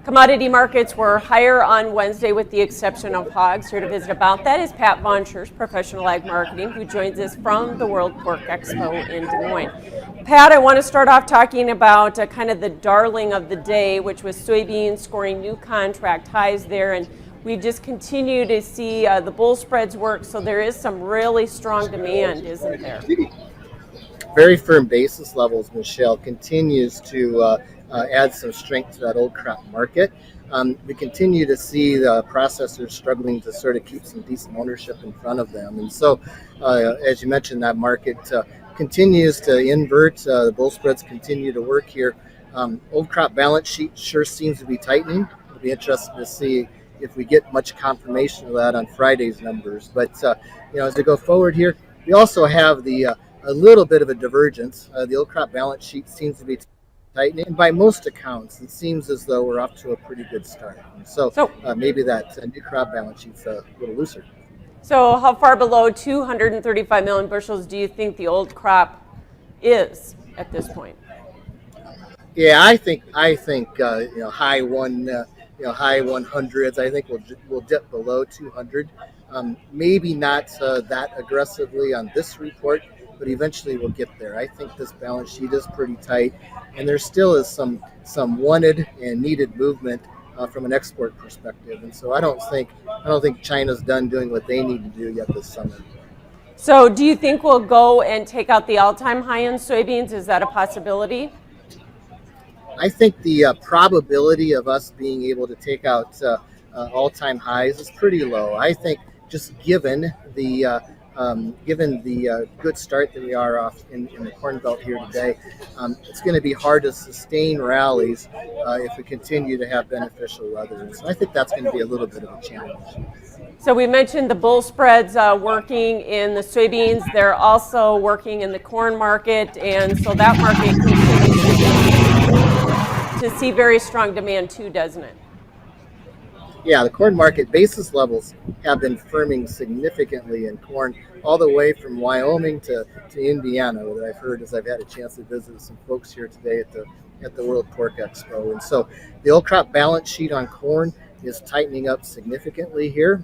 Commodity markets were higher on Wednesday with the exception of hogs. Here to visit about that is Pat Von Scherz, Professional Ag Marketing, who joins us from the World Pork Expo in Des Moines. Pat, I want to start off talking about kind of the darling of the day, which was soybeans scoring new contract highs there. And we just continue to see the bull spreads work, so there is some really strong demand, isn't there? Very firm basis levels, Michelle, continues to add some strength to that old crop market. We continue to see the processors struggling to sort of keep some decent ownership in front of them. And so, as you mentioned, that market continues to invert. The bull spreads continue to work here. Old crop balance sheet sure seems to be tightening. It'll be interesting to see if we get much confirmation of that on Friday's numbers. But, as we go forward here, we also have a little bit of a divergence. The old crop balance sheet seems to be tightening, and by most accounts, it seems as though we're off to a pretty good start. And so maybe that new crop balance sheet's a little looser. So how far below 235 million bushels do you think the old crop is at this point? Yeah, I think high 100s. I think we'll dip below 200. Maybe not that aggressively on this report, but eventually we'll get there. I think this balance sheet is pretty tight, and there still is some wanted and needed movement from an export perspective. And so I don't think China's done doing what they need to do yet this summer. So do you think we'll go and take out the all-time high in soybeans? Is that a possibility? I think the probability of us being able to take out all-time highs is pretty low. I think just given the good start that we are off in the Corn Belt here today, it's going to be hard to sustain rallies if we continue to have beneficial weather. And so I think that's going to be a little bit of a challenge. So we mentioned the bull spreads working in the soybeans. They're also working in the corn market, and so that market continues to see very strong demand too, doesn't it? Yeah, the corn market basis levels have been firming significantly in corn, all the way from Wyoming to Indiana, that I've heard as I've had a chance to visit some folks here today at the World Pork Expo. And so the old crop balance sheet on corn is tightening up significantly here,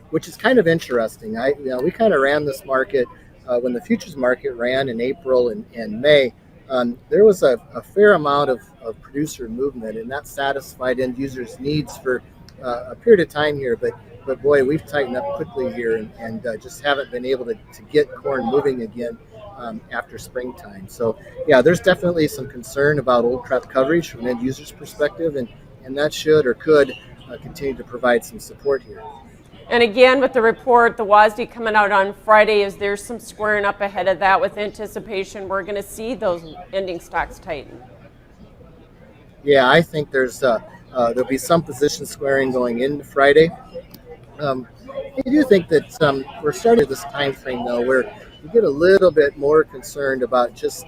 which is kind of interesting. We kind of ran this market when the futures market ran in April and May. There was a fair amount of producer movement, and that satisfied end users' needs for a period of time here, but boy, we've tightened up quickly here and just haven't been able to get corn moving again after springtime. So yeah, there's definitely some concern about old crop coverage from an end user's perspective, and that should or could continue to provide some support here. And again, with the report, the WASDE coming out on Friday, is there some squaring up ahead of that with anticipation we're going to see those ending stocks tighten? Yeah, I think there'll be some position squaring going into Friday. I do think that we're starting at this time frame, though, where we get a little bit more concerned about just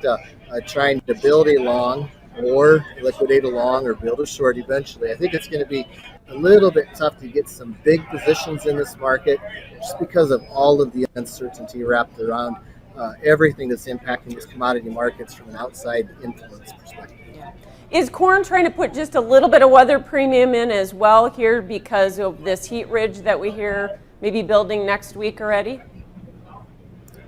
trying to build a long or liquidate a long or build a short eventually. I think it's going to be a little bit tough to get some big positions in this market just because of all of the uncertainty wrapped around everything that's impacting these commodity markets from an outside influence perspective. Is corn trying to put just a little bit of weather premium in as well here because of this heat ridge that we hear maybe building next week already?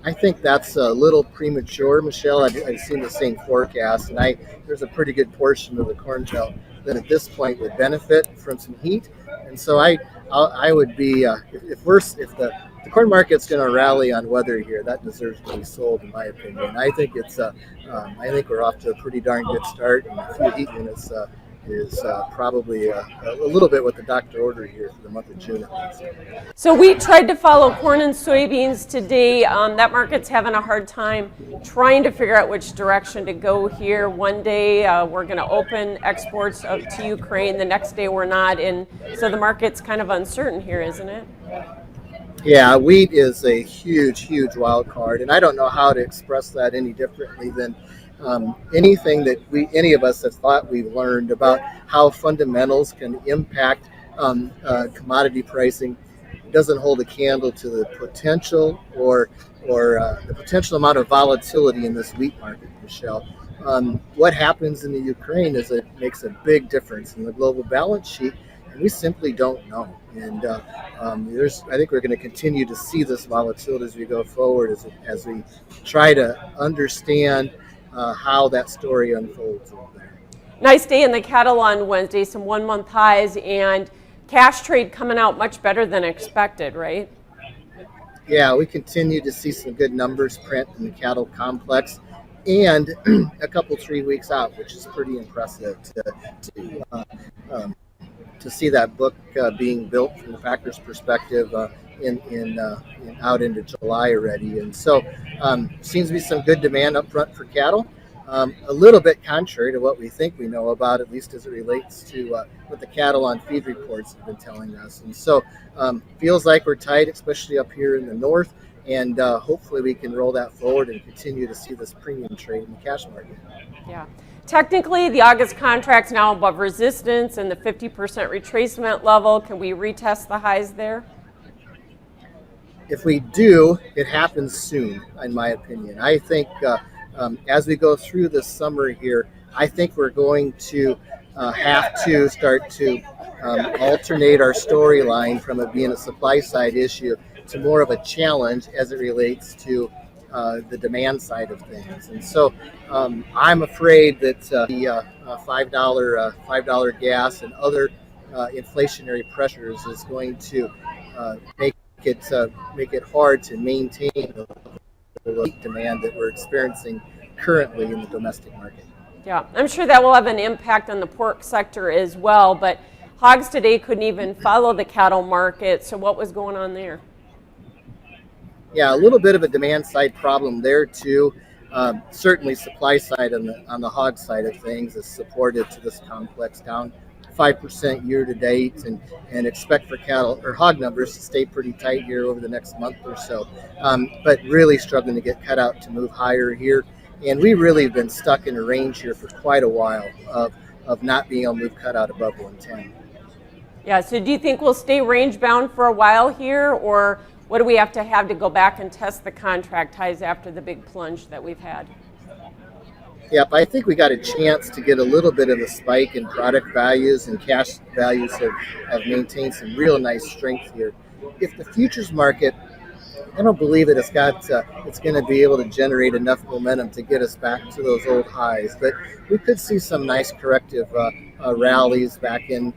I think that's a little premature, Michelle. I've seen the same forecast, and there's a pretty good portion of the Corn Belt that at this point would benefit from some heat. And so I would be if the corn market's going to rally on weather here, that deserves to be sold, in my opinion. I think I think we're off to a pretty darn good start, and a few heat units is probably a little bit what the doctor ordered here for the month of June. So we tried to follow corn and soybeans today. That market's having a hard time trying to figure out which direction to go here. One day we're going to open exports to Ukraine. The next day we're not. And so the market's kind of uncertain here, isn't it? Yeah, wheat is a huge wild card, and I don't know how to express that any differently than anything that any of us have thought we've learned about how fundamentals can impact commodity pricing. It doesn't hold a candle to the potential or the potential amount of volatility in this wheat market, Michelle. what happens in the Ukraine makes a big difference in the global balance sheet, and we simply don't know. And I think we're going to continue to see this volatility as we go forward, as we try to understand how that story unfolds over there. Nice day in the cattle on Wednesday, some 1-month highs, and cash trade coming out much better than expected, right? Yeah, we continue to see some good numbers print in the cattle complex, and a couple 3 weeks out, which is pretty impressive to see that book being built from the factor's perspective in out into July already. And so seems to be some good demand up front for cattle. A little bit contrary to what we think we know about, at least as it relates to what the cattle on feed reports have been telling us. And so feels like we're tight, especially up here in the north. And hopefully we can roll that forward and continue to see this premium trade in the cash market. Yeah. Technically, the August contract's now above resistance and the 50% retracement level. Can we retest the highs there? If we do, it happens soon, in my opinion. I think as we go through this summer here, I think we're going to have to start to alternate our storyline from it being a supply side issue to more of a challenge as it relates to the demand side of things. And so I'm afraid that the $5 gas and other inflationary pressures is going to make it hard to maintain the demand that we're experiencing currently in the domestic market. Yeah, I'm sure that will have an impact on the pork sector as well, but hogs today couldn't even follow the cattle market. So what was going on there? Yeah, a little bit of a demand side problem there too. Certainly supply side on the hog side of things is supported to this complex, down 5% year to date, and expect for cattle or hog numbers to stay pretty tight here over the next month or so. But really struggling to get cut out to move higher here. And we really have been stuck in a range here for quite a while of not being able to move cut out above 110. Yeah, so do you think we'll stay range bound for a while here, or what do we have to go back and test the contract highs after the big plunge that we've had? Yep, I think we got a chance to get a little bit of a spike in product values, and cash values have maintained some real nice strength here. If the futures market, I don't believe that it's going to be able to generate enough momentum to get us back to those old highs, but we could see some nice corrective rallies back into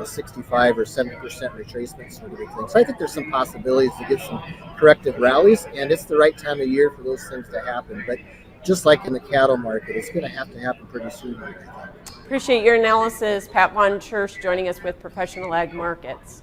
65 or 70% retracement sort of thing. So I think there's some possibilities to get some corrective rallies, and it's the right time of year for those things to happen. But just like in the cattle market, it's going to happen pretty soon, I think. Appreciate your analysis. Pat Von Church joining us with Professional Ag Markets.